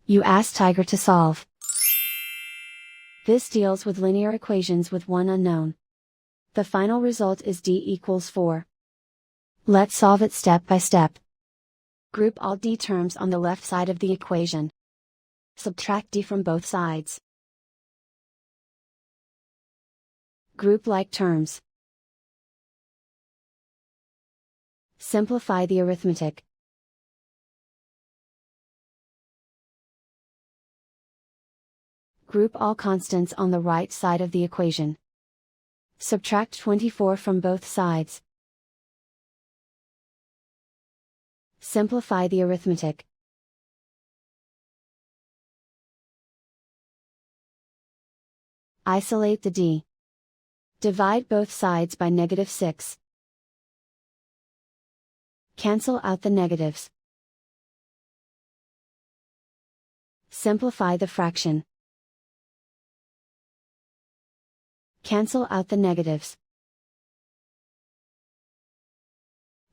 You ask Tiger to solve. This deals with linear equations with one unknown. The final result is d equals 4. Let's solve it step by step. Group all d terms on the left side of the equation. Subtract d from both sides. Group like terms. Simplify the arithmetic. Group all constants on the right side of the equation. Subtract 24 from both sides. Simplify the arithmetic. Isolate the d. Divide both sides by -6. Cancel out the negatives. Simplify the fraction. Cancel out the negatives.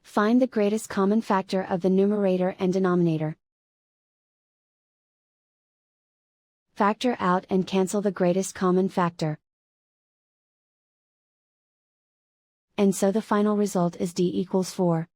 Find the greatest common factor of the numerator and denominator. Factor out and cancel the greatest common factor. And so the final result is d equals 4.